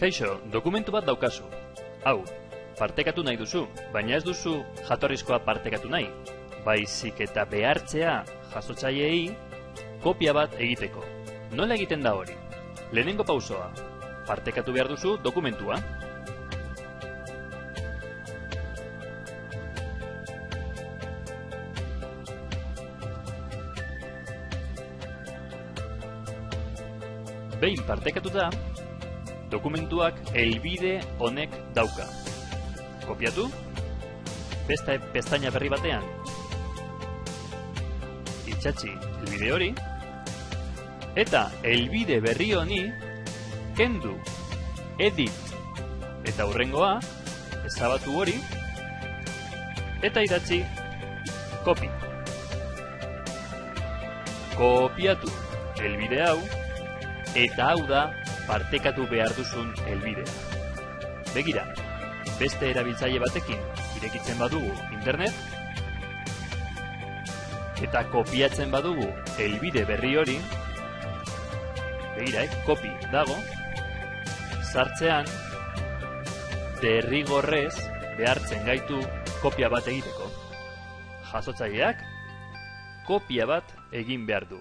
Kaixo, dokumentu bat daukazu. Hau, partekatu nahi duzu, baina ez duzu jatorrizkoa partekatu nahi. Baizik eta behartzea jasotzaileei kopia bat egiteko. Nola egiten da hori? Lehenengo pausoa, partekatu behar duzu dokumentua. Behin partekatuta, dokumentuak helbide honek dauka. Kopiatu, beste pestaina berri batean, itxatzi helbide hori, eta helbide berri honi kendu, edit, eta hurrengoa, ezabatu hori, eta idatzi kopi. Kopiatu helbide hau, eta hau da partekatu behar duzun helbidea. Begira, beste erabiltzaile batekin irekitzen badugu internet, eta kopiatzen badugu helbide berri hori, begira, kopi dago, sartzean, derrigorrez behartzen gaitu kopia bat egiteko. Jasotzaileak kopia bat egin behar du.